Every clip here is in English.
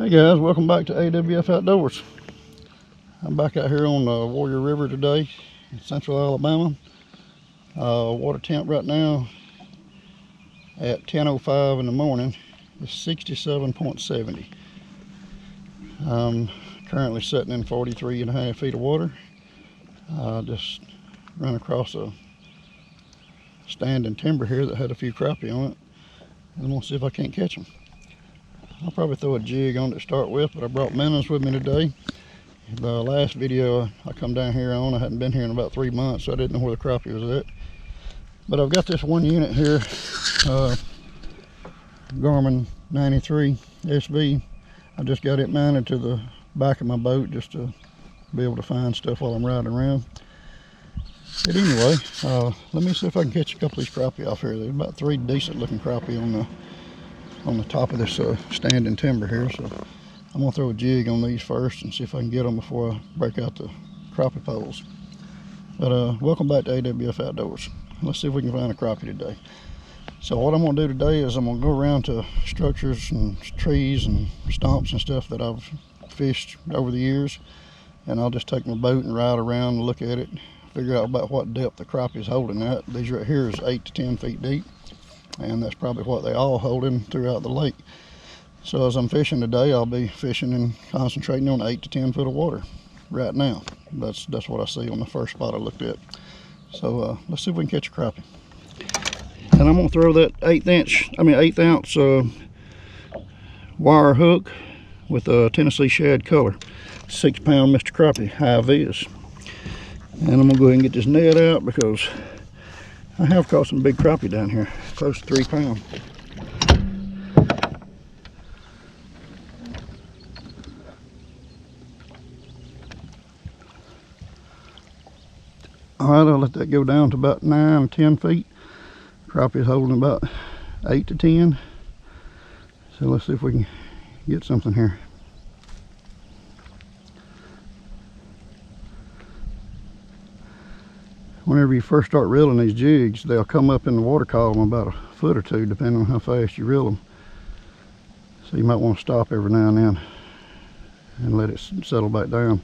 Hey guys, welcome back to AWF Outdoors. I'm back out here on the Warrior River today in central Alabama. Water temp right now at 10:05 in the morning is 67.70. I'm currently sitting in 43.5 feet of water. Just run across a standing timber here that had a few crappie on it, and I'm gonna see if I can't catch them. I'll probably throw a jig on it to start with, but I brought minnows with me today. The last video I come down here on, I hadn't been here in about 3 months, so I didn't know where the crappie was at. But I've got this one unit here, Garmin 93 SB. I just got it mounted to the back of my boat just to be able to find stuff while I'm riding around. But anyway, let me see if I can catch a couple of these crappie off here. There's about 3 decent looking crappie on the top of this standing timber here, so I'm gonna throw a jig on these first and see if I can get them before I break out the crappie poles. But welcome back to AWF Outdoors. Let's see if we can find a crappie today. So what I'm gonna do today is I'm gonna go around to structures and trees and stumps and stuff that I've fished over the years, and I'll just take my boat and ride around and look at it, figure out about what depth the crappie is holding at. These right here is 8 to 10 feet deep, and that's probably what they all holding throughout the lake. So as I'm fishing today, I'll be fishing and concentrating on 8 to 10 foot of water right now. That's what I see on the first spot I looked at. So let's see if we can catch a crappie. And I'm gonna throw that 8th ounce wire hook with a Tennessee shad color, 6 pound Mr. Crappie high vis. And I'm gonna go ahead and get this net out because I have caught some big crappie down here, close to 3 pounds. All right, I'll let that go down to about 9 or 10 feet. Crappie is holding about 8 to 10. So let's see if we can get something here. Whenever you first start reeling these jigs, they'll come up in the water column about a foot or two, depending on how fast you reel them. So you might want to stop every now and then and let it settle back down.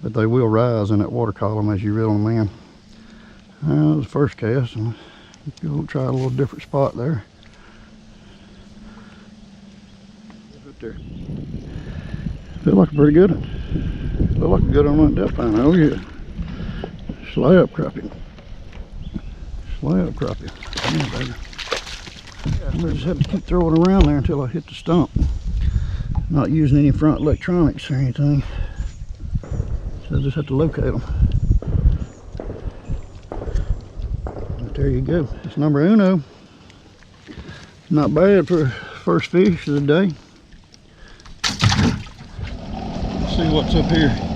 But they will rise in that water column as you reel them in. That was the first cast, and we'll try a little different spot there. Right there. Feel like a pretty good one. Feel like a good one on that depth line. Oh yeah. Slab crappie. Slab crappie. Come on, baby. I'm gonna just have to keep throwing around there until I hit the stump. Not using any front electronics or anything. So I just have to locate them. But there you go. It's number uno. Not bad for first fish of the day. Let's see what's up here.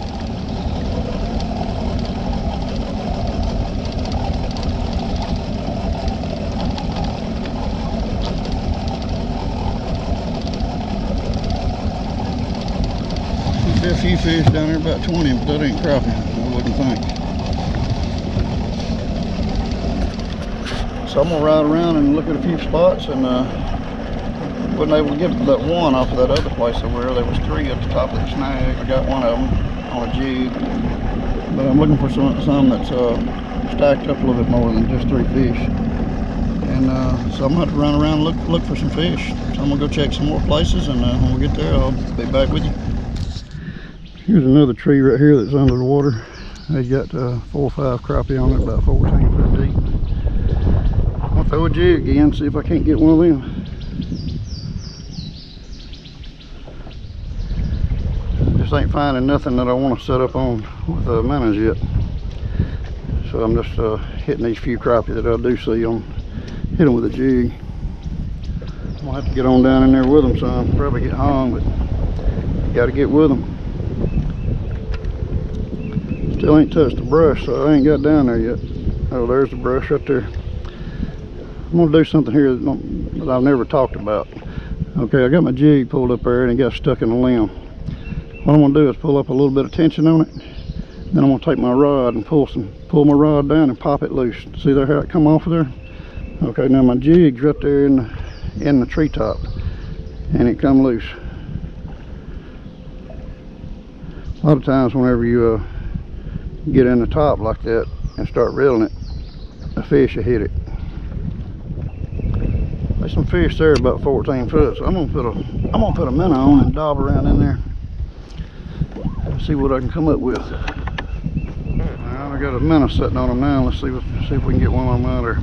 A few fish down there, about 20, but that ain't crappie, I wouldn't think. So I'm gonna ride around and look at a few spots, and wasn't able to get that one off of that other place over there. There was 3 at the top of the snag. I got one of them on a jig, but I'm looking for some that's stacked up a little bit more than just 3 fish. And so I'm gonna have to run around and look for some fish. So I'm gonna go check some more places, and when we get there, I'll be back with you. Here's another tree right here that's under the water. They got 4 or 5 crappie on it, about 14 foot deep. I'm gonna throw a jig again, see if I can't get one of them. Just ain't finding nothing that I want to set up on with minnows yet. So I'm just hitting these few crappie that I do see on, hit them with a jig. I'm gonna have to get on down in there with them some, probably get hung, but got to get with them. Still ain't touched the brush, so I ain't got down there yet. Oh, there's the brush right there. I'm gonna do something here that I've never talked about. Okay, I got my jig pulled up there and it got stuck in a limb. What I'm gonna do is pull up a little bit of tension on it. Then I'm gonna take my rod and pull my rod down and pop it loose. See there how it come off of there? Okay, now my jig's right there in the treetop, and it come loose. A lot of times whenever you get in the top like that and start reeling it, a fish will hit it. There's some fish there about 14 foot, so I'm gonna put a minnow on and daub around in there and see what I can come up with. Now I got a minnow sitting on them now. Let's see if we can get one of them out of there.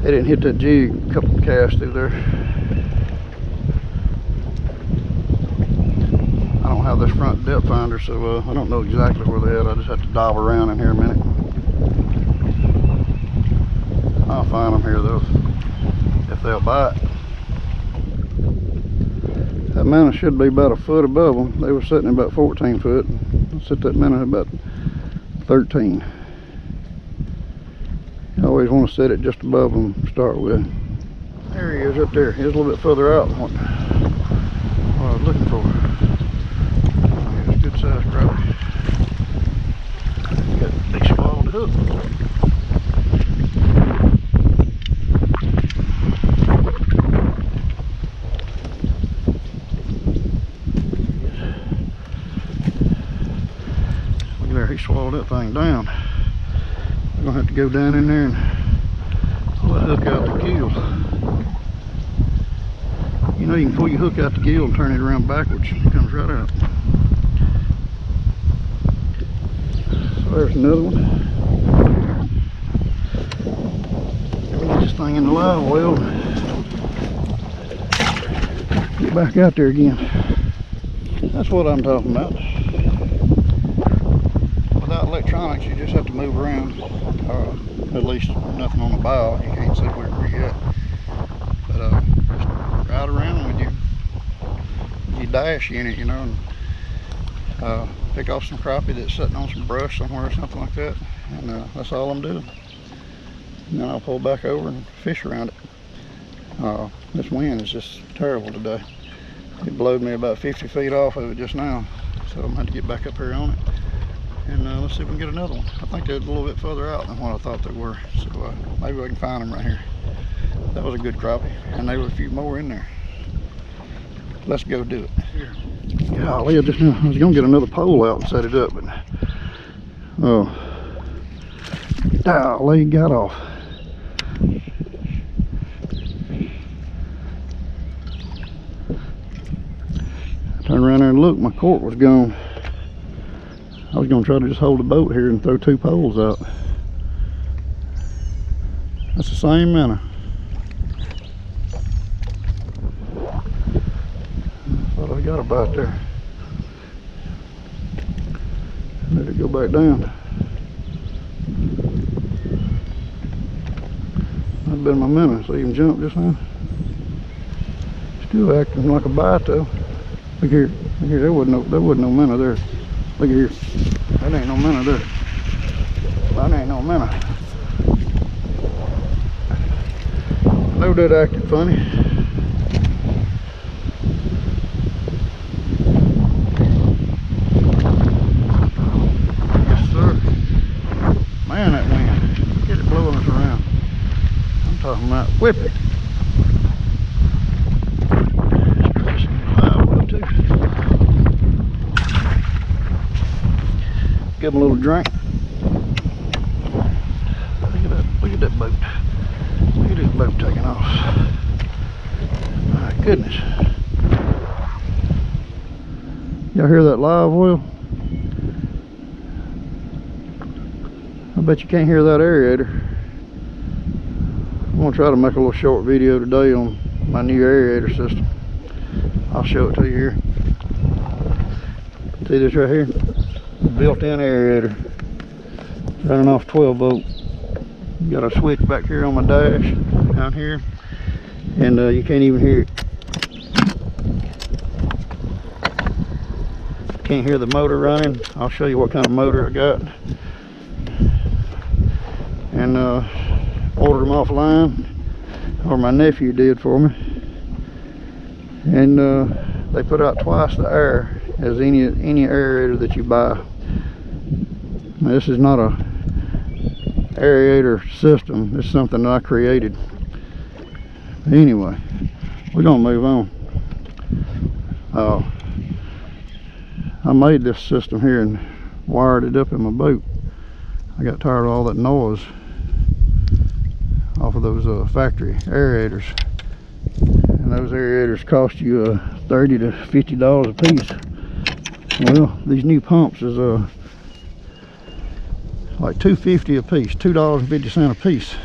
They didn't hit that jig a couple of casts through there. I don't have this front depth finder, so I don't know exactly where they're at. I just have to daub around in here a minute. I'll find them here though, if they'll bite. That minnow should be about a foot above them. They were sitting at about 14 foot. I'll set that minnow at about 13. You always want to set it just above them to start with. There he is up there. He's a little bit further out than what I was looking for. He's a good sized crappie. Got a big swallowed hook. He swallowed that thing down. We're gonna have to go down in there and pull that hook out the gill. You know, you can pull your hook out the gill and turn it around backwards. It comes right out. So there's another one. Let me get this thing in the live well. Get back out there again. That's what I'm talking about. Without electronics, you just have to move around. At least nothing on the bow. You can't see where you're at. But just ride around with your dash unit, you know, and pick off some crappie that's sitting on some brush somewhere or something like that. And that's all I'm doing. And then I'll pull back over and fish around it. This wind is just terrible today. It blowed me about 50 feet off of it just now. So I'm going to have to get back up here on it. And let's see if we can get another one. I think they're a little bit further out than what I thought they were. So maybe we can find them right here. That was a good crappie. And there were a few more in there. Let's go do it. Golly, I was going to get another pole out and set it up, but oh, golly, got off. I turned around there and looked, my cork was gone. I was going to try to just hold the boat here and throw two poles out. That's the same minnow. Thought I got a bite there. Let it go back down. That'd been my minnow. See him jump just now? Still acting like a bite though. Look here, there wasn't no minnow there. Look here, that ain't no minnow there. That ain't no minnow. I know that acted funny. Yes sir. Man, that wind. Look at it blowing us around. I'm talking about whip it. Give him a little drink. Look at that boat. Look at this boat taking off. My goodness. Y'all hear that live well? I bet you can't hear that aerator. I'm gonna try to make a little short video today on my new aerator system. I'll show it to you here. See this right here? Built-in aerator running off 12 volt. Got a switch back here on my dash down here, and you can't even hear it. Can't hear the motor running. I'll show you what kind of motor I got, and ordered them offline, or my nephew did for me, and they put out twice the air as any aerator that you buy. Now, this is not a aerator system. It's something that I created. Anyway, we're gonna move on. I made this system here and wired it up in my boat. I got tired of all that noise off of those factory aerators, and those aerators cost you $30 to $50 a piece. Well, these new pumps is like $2.50 a piece, $2.50 a piece.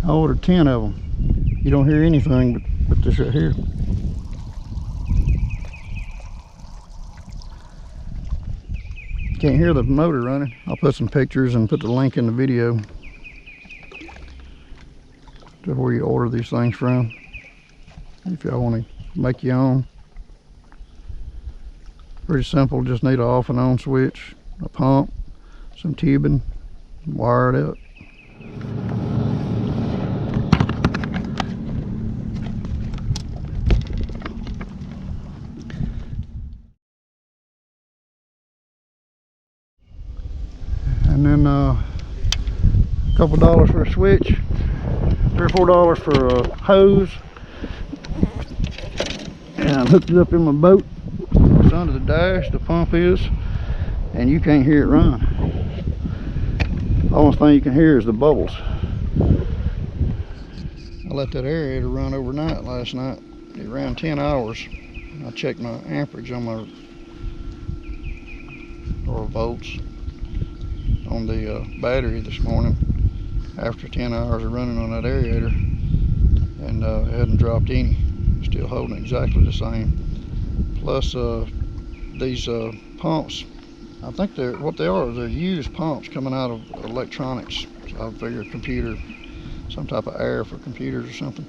I ordered 10 of them. You don't hear anything but this right here. Can't hear the motor running. I'll put some pictures and put the link in the video to where you order these things from, if y'all want to make your own. Pretty simple, just need an off and on switch, a pump, some tubing, wire it up. And then a couple dollars for a switch, $3 or $4 for a hose, and I hooked it up in my boat. It's under the dash, the pump is, and you can't hear it run. The only thing you can hear is the bubbles. I let that aerator run overnight last night. It ran 10 hours. I checked my amperage on my, or volts, on the battery this morning after 10 hours of running on that aerator, and it hadn't dropped any. Still holding exactly the same. Plus these pumps, I think what they are, they're used pumps coming out of electronics. So I figure computer, some type of air for computers or something.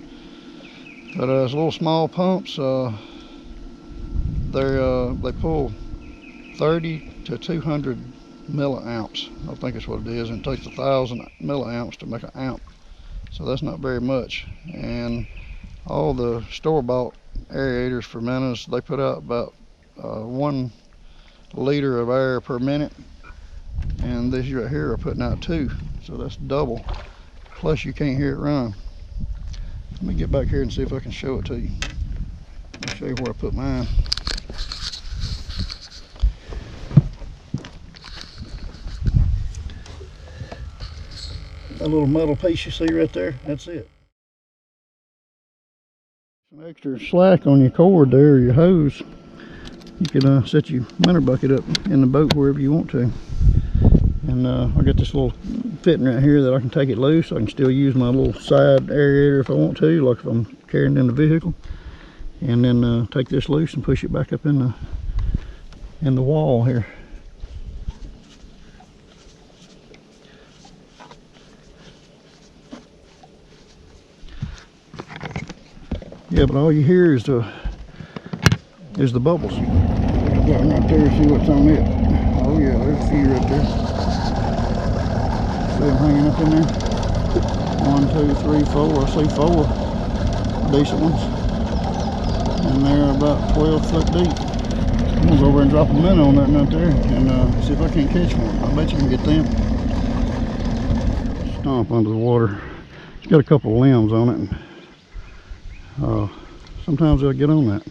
But it's little small pumps. They pull 30 to 200 milliamps, I think that's what it is, and it takes 1,000 milliamps to make an amp, so that's not very much. And all the store-bought aerators for minnows, they put out about 1 liter of air per minute, and these right here are putting out 2, so that's double, plus you can't hear it run. Let me get back here and see if I can show it to you. I'll show you where I put mine. That little metal piece you see right there, that's it. Some extra slack on your cord there, or your hose. You can set your minnow bucket up in the boat wherever you want to. And I got this little fitting right here that I can take it loose. I can still use my little side aerator if I want to, like if I'm carrying it in the vehicle. And then take this loose and push it back up in the wall here. Yeah, but all you hear is the bubbles. Got one right there, see what's on it. Oh yeah, there's a few right there. See them hanging up in there? 1, 2, 3, 4. I see 4 decent ones. And they're about 12 foot deep. I'm gonna go over and drop a minnow on that nut there and see if I can't catch one. I bet you can get them. Stomp under the water. It's got a couple of limbs on it. And, sometimes they'll get on that.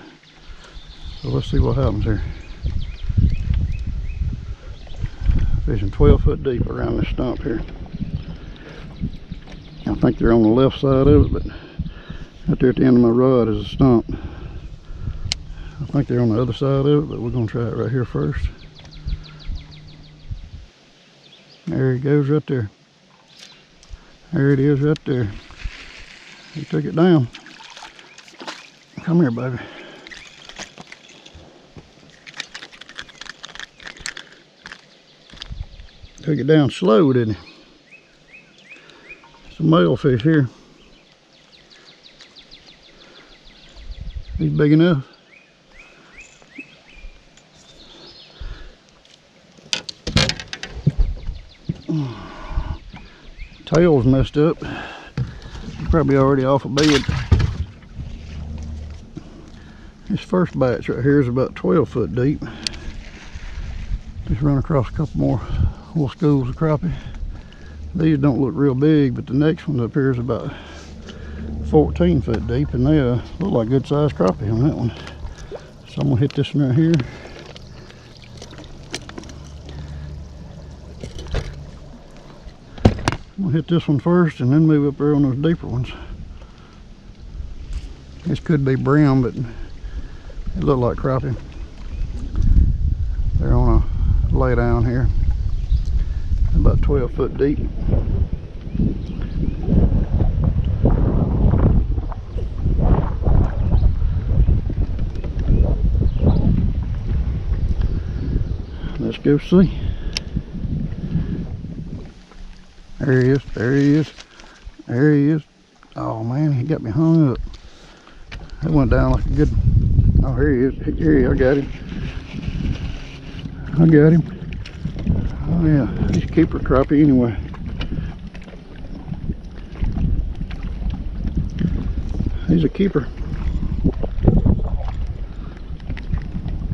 So let's see what happens here. Fishing 12 foot deep around this stump here. I think they're on the left side of it, but right there at the end of my rod is a stump. I think they're on the other side of it, but we're going to try it right here first. There he goes right there. There it is right there. He took it down. Come here, baby. Took it down slow, didn't he? It's a male fish here. He's big enough. Tail's messed up. Probably already off a bed. This first batch right here is about 12 foot deep. Just run across a couple more little schools of crappie. These don't look real big, but the next one up here is about 14 foot deep, and they look like good sized crappie on that one. So I'm gonna hit this one right here I'm gonna hit this one first and then move up there on those deeper ones. This could be brim, but it looked like crappie. They're on a lay down here, about 12 foot deep. Let's go see. There he is, there he is, there he is. Oh man, he got me hung up. That went down like a good, oh here he is, here he is, I got him. I got him. Oh yeah, he's a keeper crappie anyway. He's a keeper.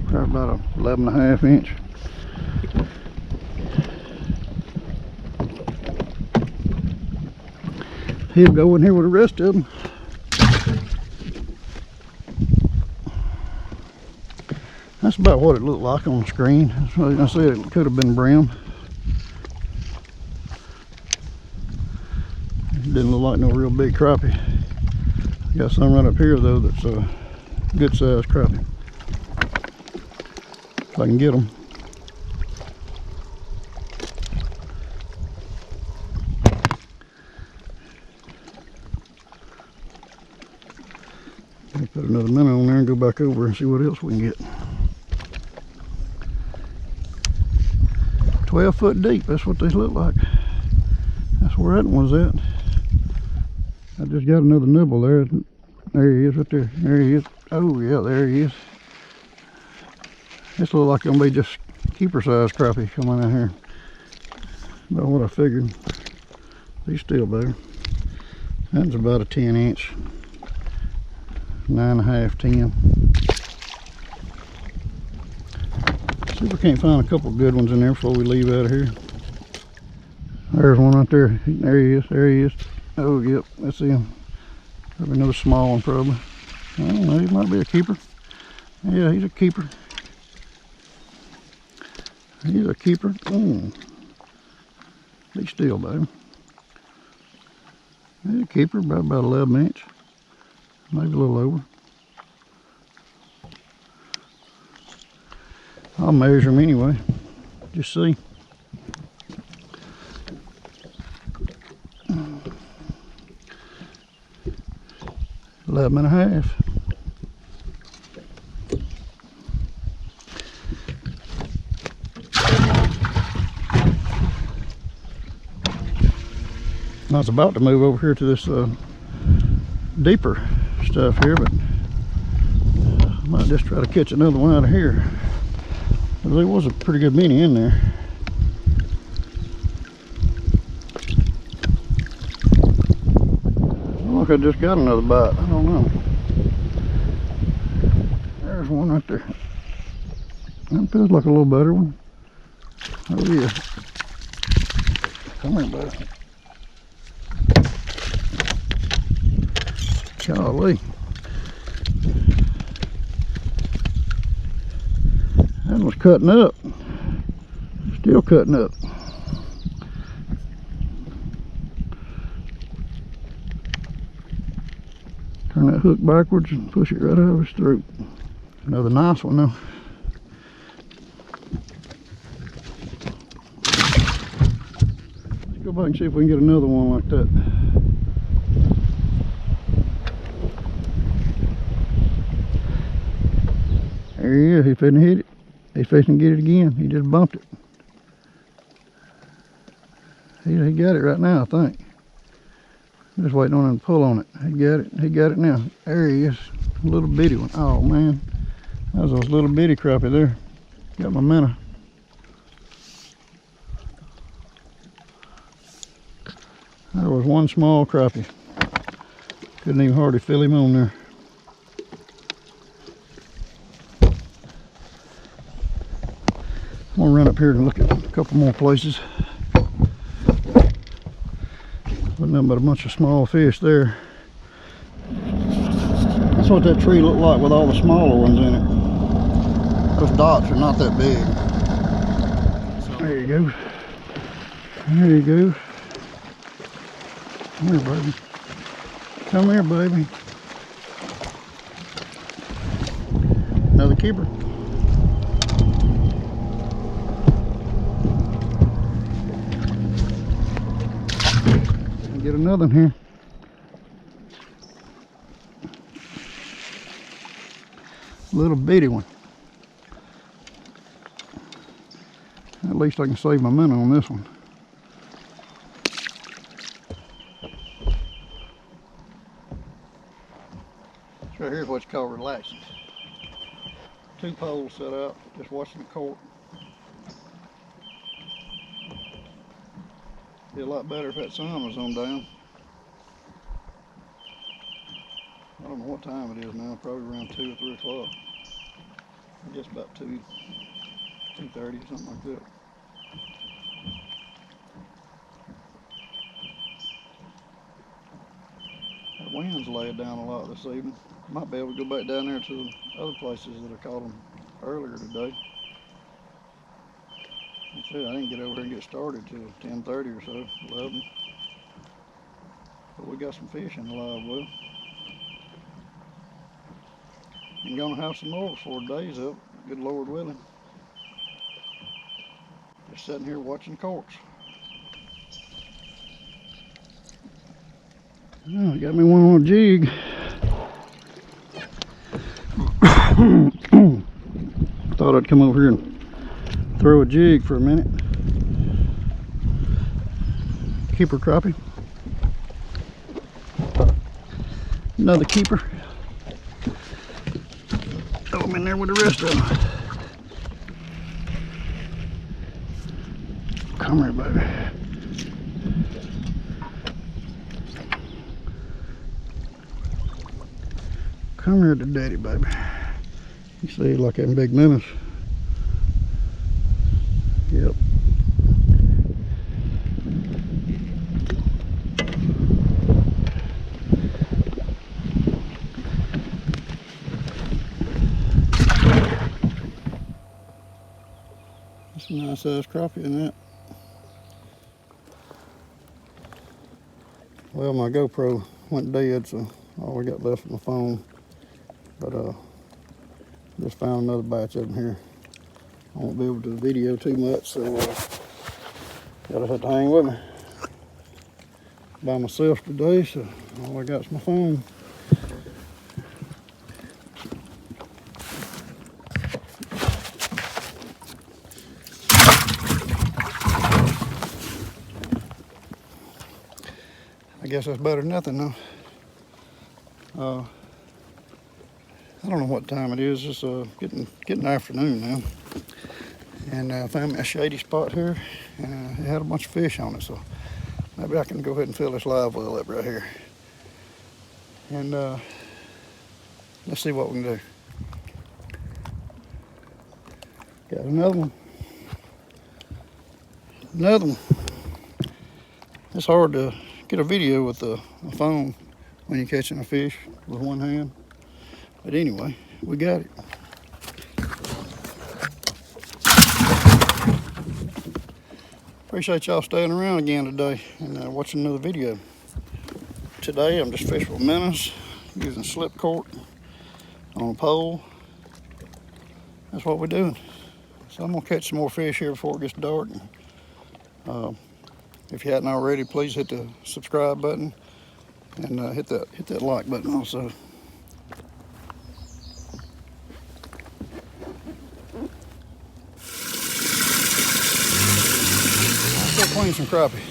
Probably about a 11.5 inch. He'll go in here with the rest of them. That's about what it looked like on the screen. That's what I said, it could have been brim. It didn't look like no real big crappie. Got some right up here though that's a good sized crappie. If I can get them. Put another minnow on there and go back over and see what else we can get. 12 foot deep, that's what they look like. That's where that one was at. I just got another nibble there. There he is right there. There he is. Oh yeah, there he is. This looks like gonna be just keeper size crappie coming out here. About what I figured. He's still better. That's about a 10 inch. 9.5, 10. See if we can't find a couple good ones in there before we leave out of here. There's one right there. There he is. There he is. Oh, yep. That's him. Probably another small one, probably. I don't know. He might be a keeper. Yeah, he's a keeper. He's a keeper. He's still better. He's a keeper, about 11 inch. Maybe a little over. I'll measure them anyway. Just see. $11 and a half. I was about to move over here to this deeper stuff here, but I might just try to catch another one out of here. There was a pretty good many in there. Look, I just got another bite. I don't know. There's one right there. That feels like a little better one. Oh yeah. Come here, buddy. Golly. That was cutting up. Still cutting up. Turn that hook backwards and push it right out of his throat. Another nice one though. Let's go back and see if we can get another one like that. There he is. He finna hit it. He's fixing to get it again. He just bumped it. He got it right now, I think. I'm just waiting on him to pull on it. He got it. He got it now. There he is. A little bitty one. Oh man. That was those little bitty crappie there. Got my minnow. There was one small crappie. Couldn't even hardly fill him on there. I'm gonna run up here and look at a couple more places. But nothing but a bunch of small fish there. That's what that tree looked like with all the smaller ones in it. Those dots are not that big. There you go. There you go. Come here, baby. Come here, baby. Another keeper. Get another one here. Little bitty one. At least I can save my minnow on this one. Right here's what's called relaxing. 2 poles set up, just watching the cork. Be a lot better if that sun was on down. I don't know what time it is now, probably around 2 or 3 o'clock. I guess about 2:30, something like that. That wind's laid down a lot this evening. Might be able to go back down there to the other places that I caught them earlier today. I didn't get over here and get started till 10:30 or so, 11. But we got some fish in the live well. I'm gonna have some more before the day's up, good Lord willing. Just sitting here watching corks. Oh, I got me one on a jig. Thought I'd come over here and throw a jig for a minute. Keeper crappie. Another keeper. Throw them in there with the rest of them. Come here, baby. Come here to daddy, baby. You see, like them big minnows. Yep. That's a nice sized crappie in that. Well, my GoPro went dead, so all we got left was my phone. But just found another batch of them here. I won't be able to video too much, so gotta have to hang with me. By myself today, so all I got is my phone. I guess that's better than nothing, though. I don't know what time it is. It's getting afternoon now, and I found me a shady spot here, and it had a bunch of fish on it. So maybe I can go ahead and fill this live well up right here, and let's see what we can do. Got another one. Another one. It's hard to get a video with a phone when you're catching a fish with one hand. But anyway, we got it. Appreciate y'all staying around again today and watching another video. Today I'm just fishing with minnows using slip cork on a pole. That's what we're doing. So I'm gonna catch some more fish here before it gets dark. If you hadn't already, please hit the subscribe button and hit that like button also. Still clean some crappie.